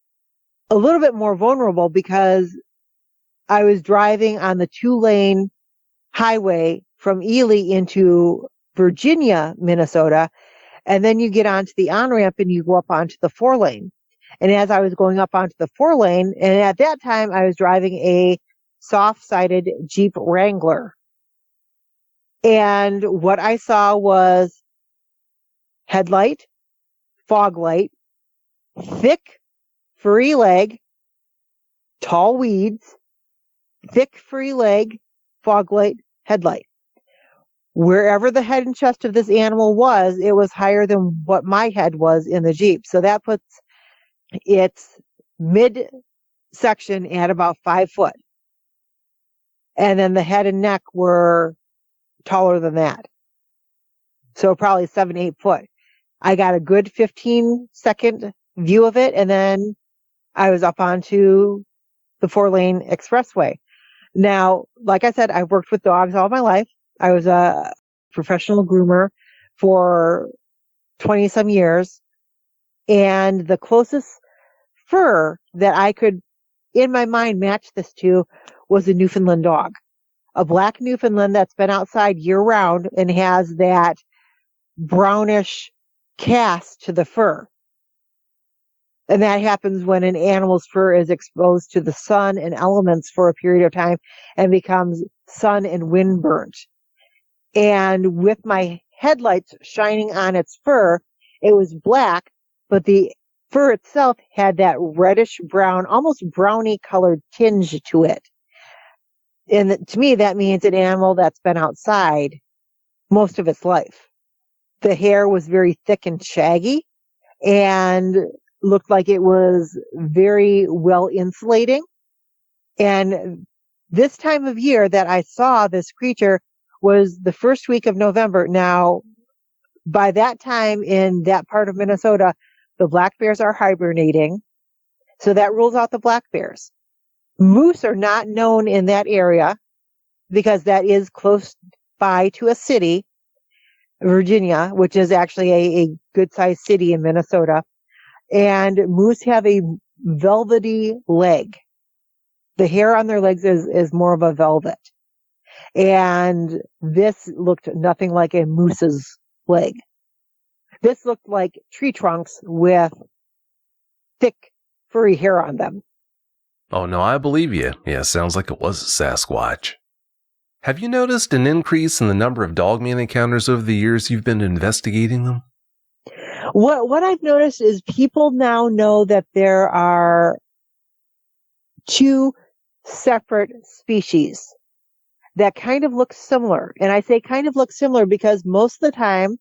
a little bit more vulnerable because I was driving on the 2-lane highway from Ely into Virginia, Minnesota. And then you get onto the on-ramp and you go up onto the 4-lane. And as I was going up onto the 4-lane, and at that time I was driving a soft-sided Jeep Wrangler. And what I saw was headlight, fog light, thick, furry leg, tall weeds, thick, furry leg, fog light, headlight. Wherever the head and chest of this animal was, it was higher than what my head was in the Jeep. So that puts its mid-section at about 5 foot. And then the head and neck were taller than that. So probably 7, 8 foot. I got a good 15-second view of it, and then I was up onto the 4-lane expressway. Now, like I said, I've worked with dogs all my life. I was a professional groomer for 20-some years. And the closest fur that I could, in my mind, match this to was a Newfoundland dog. A black Newfoundland that's been outside year-round and has that brownish cast to the fur. And that happens when an animal's fur is exposed to the sun and elements for a period of time and becomes sun and wind burnt. And with my headlights shining on its fur, it was black, but the fur itself had that reddish brown, almost brownie colored tinge to it. And to me, that means an animal that's been outside most of its life. The hair was very thick and shaggy and looked like it was very well insulating. And this time of year that I saw this creature was the first week of November. Now, by that time in that part of Minnesota, the black bears are hibernating. So that rules out the black bears. Moose are not known in that area because that is close by to a city, Virginia, which is actually a good-sized city in Minnesota. And moose have a velvety leg. The hair on their legs is more of a velvet. And this looked nothing like a moose's leg. This looked like tree trunks with thick, furry hair on them. Oh no, I believe you. Yeah, sounds like it was a Sasquatch. Have you noticed an increase in the number of Dogman encounters over the years you've been investigating them? What I've noticed is people now know that there are 2 separate species that kind of look similar. And I say kind of look similar because most of the time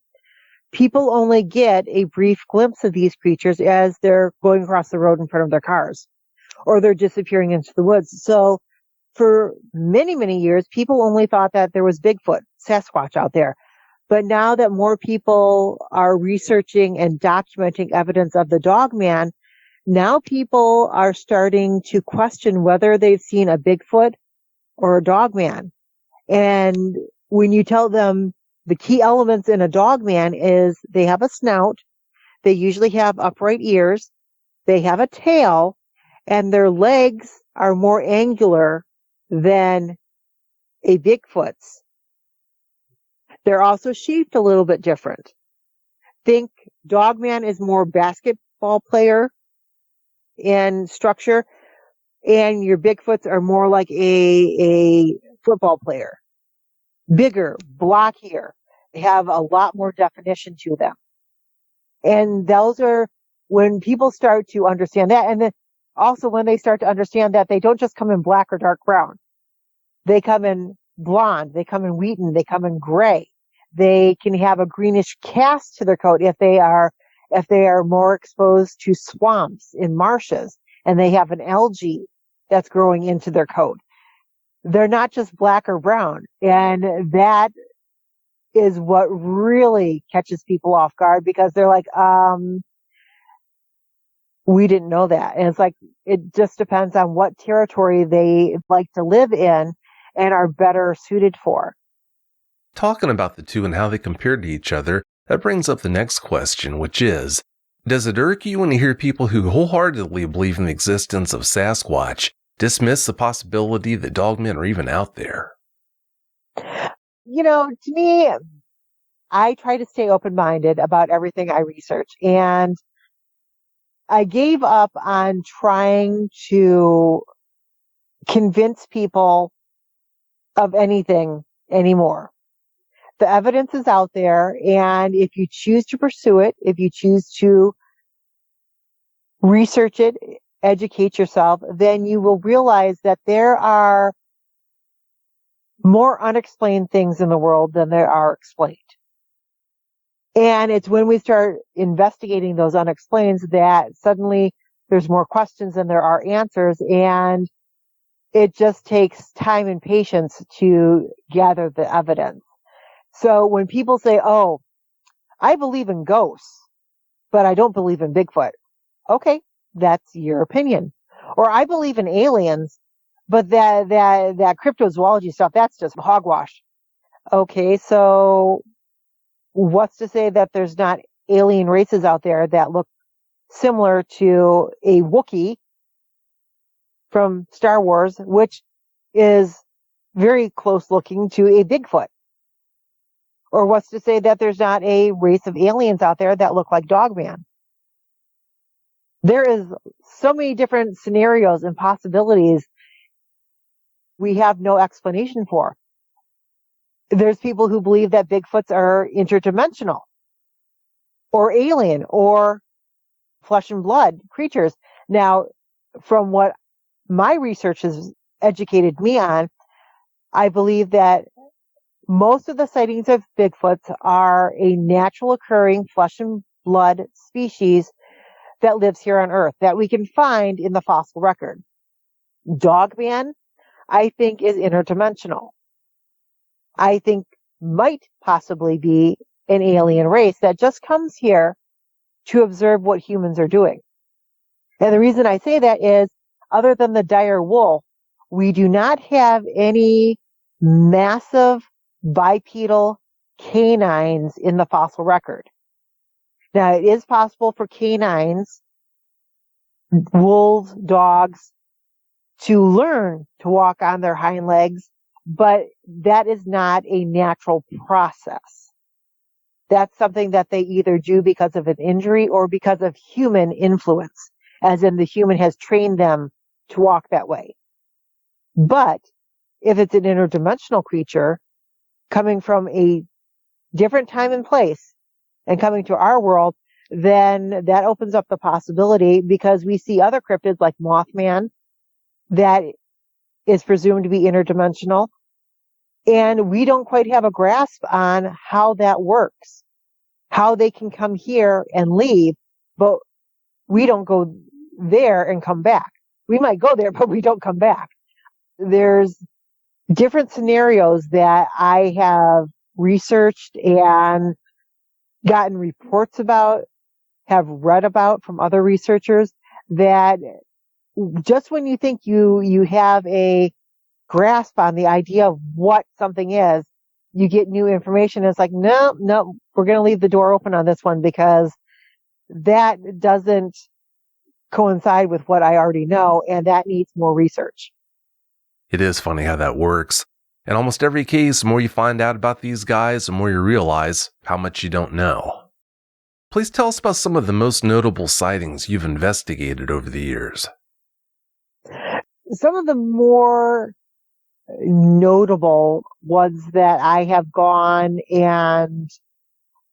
people only get a brief glimpse of these creatures as they're going across the road in front of their cars or they're disappearing into the woods. So for many, many years, people only thought that there was Bigfoot, Sasquatch out there. But now that more people are researching and documenting evidence of the Dogman, now people are starting to question whether they've seen a Bigfoot or a Dogman. And when you tell them the key elements in a Dogman is they have a snout, they usually have upright ears, they have a tail, and their legs are more angular than a Bigfoot's. They're also shaped a little bit different. Think Dogman is more basketball player in structure, and your Bigfoots are more like a football player. Bigger, blockier. They have a lot more definition to them. And those are when people start to understand that. And then also when they start to understand that they don't just come in black or dark brown. They come in blonde, they come in wheaten, they come in gray. They can have a greenish cast to their coat if they are more exposed to swamps in marshes and they have an algae that's growing into their coat. They're not just black or brown. And that is what really catches people off guard because they're like, we didn't know that. And it's like, it just depends on what territory they like to live in and are better suited for. Talking about the two and how they compare to each other, that brings up the next question, which is, does it irk you when you hear people who wholeheartedly believe in the existence of Sasquatch dismiss the possibility that dogmen are even out there? You know, to me, I try to stay open-minded about everything I research. And I gave up on trying to convince people of anything anymore. The evidence is out there, and if you choose to pursue it, if you choose to research it, educate yourself, then you will realize that there are more unexplained things in the world than there are explained. And it's when we start investigating those unexplained that suddenly there's more questions than there are answers, and it just takes time and patience to gather the evidence. So when people say, oh, I believe in ghosts, but I don't believe in Bigfoot. Okay, that's your opinion. Or I believe in aliens, but that cryptozoology stuff, that's just hogwash. Okay, so what's to say that there's not alien races out there that look similar to a Wookiee from Star Wars, which is very close looking to a Bigfoot? Or what's to say that there's not a race of aliens out there that look like Dogman? There is so many different scenarios and possibilities we have no explanation for. There's people who believe that Bigfoots are interdimensional or alien or flesh and blood creatures. Now, from what my research has educated me on, I believe that most of the sightings of Bigfoots are a natural occurring flesh and blood species that lives here on Earth that we can find in the fossil record. Dogman, I think, is interdimensional. I think might possibly be an alien race that just comes here to observe what humans are doing. And the reason I say that is, other than the dire wolf, we do not have any massive bipedal canines in the fossil record. Now, it is possible for canines, wolves, dogs, to learn to walk on their hind legs, but that is not a natural process. That's something that they either do because of an injury or because of human influence, as in the human has trained them to walk that way. But if it's an interdimensional creature coming from a different time and place and coming to our world, then that opens up the possibility, because we see other cryptids like Mothman that is presumed to be interdimensional, and we don't quite have a grasp on how that works, how they can come here and leave, but we don't go there and come back. We might go there, but we don't come back. There's different scenarios that I have researched and gotten reports about, have read about from other researchers, that just when you think you have a grasp on the idea of what something is, you get new information. It's like, no, we're going to leave the door open on this one because that doesn't coincide with what I already know, and that needs more research. It is funny how that works. In almost every case, the more you find out about these guys, the more you realize how much you don't know. Please tell us about some of the most notable sightings you've investigated over the years. Some of the more notable ones that I have gone and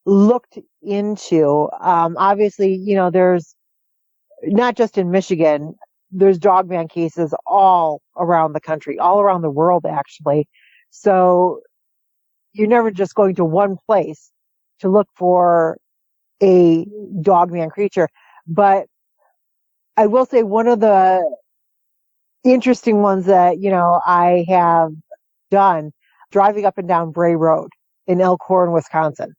looked into. Obviously, there's not just in Michigan, there's Dogman cases all around the country, all around the world, actually. So you're never just going to one place to look for a Dogman creature. But I will say one of the interesting ones that, I have done, driving up and down Bray Road in Elkhorn, Wisconsin,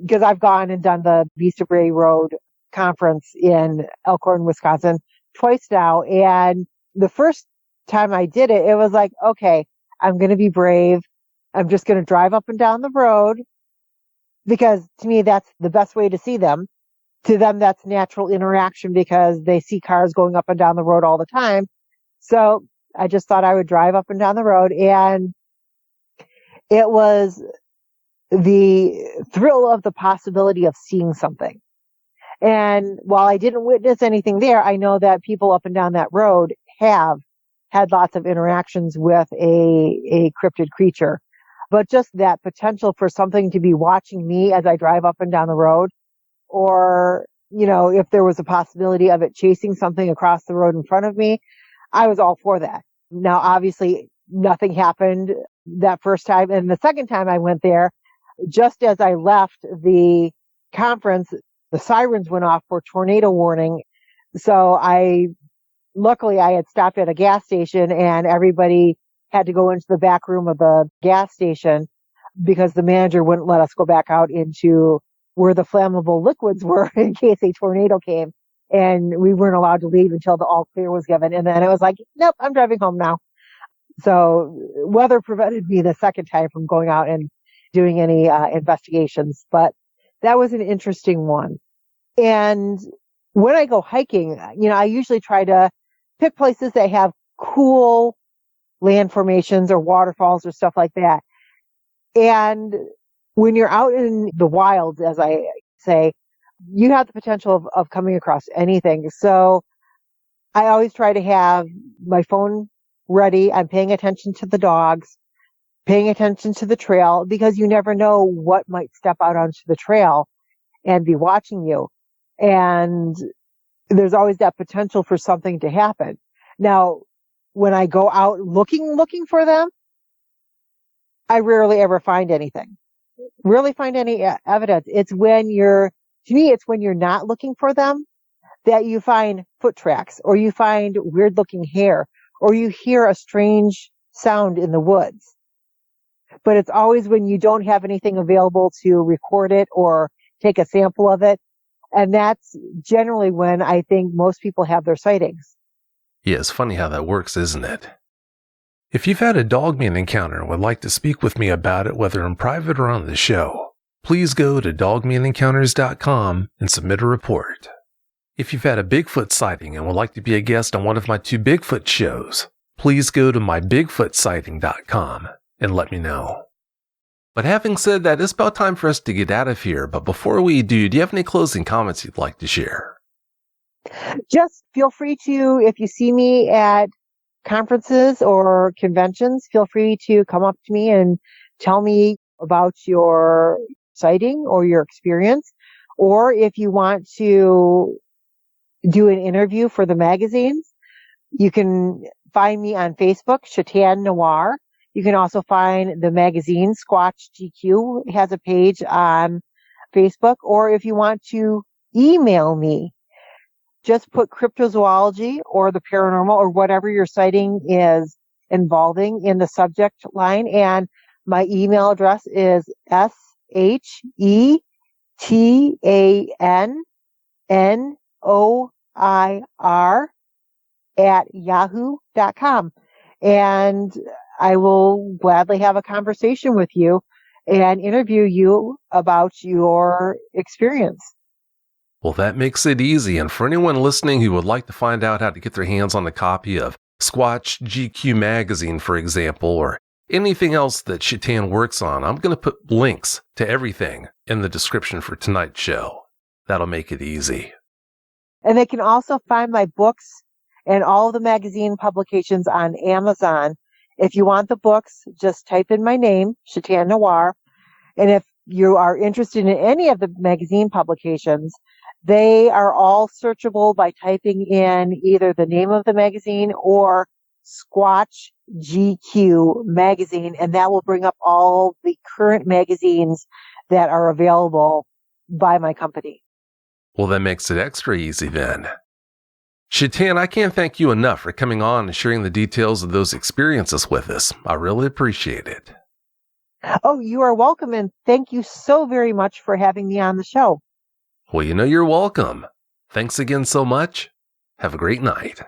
because I've gone and done the Beast of Bray Road conference in Elkhorn, Wisconsin twice now. And the first time I did it, it was like, okay, I'm going to be brave. I'm just going to drive up and down the road, because to me, that's the best way to see them. To them, that's natural interaction because they see cars going up and down the road all the time. So I just thought I would drive up and down the road, and it was the thrill of the possibility of seeing something. And while I didn't witness anything there, I know that people up and down that road have had lots of interactions with a cryptid creature. But just that potential for something to be watching me as I drive up and down the road, or, if there was a possibility of it chasing something across the road in front of me, I was all for that. Now, obviously, nothing happened that first time. And the second time I went there, just as I left the conference, the sirens went off for tornado warning. So luckily I had stopped at a gas station, and everybody had to go into the back room of the gas station because the manager wouldn't let us go back out into where the flammable liquids were in case a tornado came. And we weren't allowed to leave until the all clear was given. And then it was like, nope, I'm driving home now. So weather prevented me the second time from going out and doing any investigations. But that was an interesting one. And when I go hiking, I usually try to pick places that have cool land formations or waterfalls or stuff like that. And when you're out in the wilds, as I say, you have the potential of coming across anything. So I always try to have my phone ready. I'm paying attention to the dogs, paying attention to the trail, because you never know what might step out onto the trail and be watching you. And there's always that potential for something to happen. Now, when I go out looking for them, I rarely ever find anything. Really find any evidence. It's when you're not looking for them that you find foot tracks, or you find weird looking hair, or you hear a strange sound in the woods. But it's always when you don't have anything available to record it or take a sample of it. And that's generally when I think most people have their sightings. Yeah, it's funny how that works, isn't it? If you've had a Dogman encounter and would like to speak with me about it, whether in private or on the show, please go to dogmanencounters.com and submit a report. If you've had a Bigfoot sighting and would like to be a guest on one of my 2 Bigfoot shows, please go to mybigfootsighting.com and let me know. But having said that, it's about time for us to get out of here. But before we do you have any closing comments you'd like to share? Just feel free to, if you see me at conferences or conventions, feel free to come up to me and tell me about your sighting or your experience. Or if you want to do an interview for the magazines, you can find me on Facebook, Shetan Noir. You can also find the magazine, Squatch GQ has a page on Facebook. Or if you want to email me, just put cryptozoology or the paranormal or whatever your sighting is involving in the subject line. And my email address is SHETANNOIR@yahoo.com. And I will gladly have a conversation with you and interview you about your experience. Well, that makes it easy. And for anyone listening who would like to find out how to get their hands on a copy of Squatch GQ magazine, for example, or anything else that Shetan works on, I'm going to put links to everything in the description for tonight's show. That'll make it easy. And they can also find my books and all of the magazine publications on Amazon. If you want the books, just type in my name, Shetan Noir. And if you are interested in any of the magazine publications, they are all searchable by typing in either the name of the magazine or Squatch GQ magazine, and that will bring up all the current magazines that are available by my company. Well, that makes it extra easy then. Shetan, I can't thank you enough for coming on and sharing the details of those experiences with us. I really appreciate it. Oh, you are welcome, and thank you so very much for having me on the show. Well, you're welcome. Thanks again so much. Have a great night.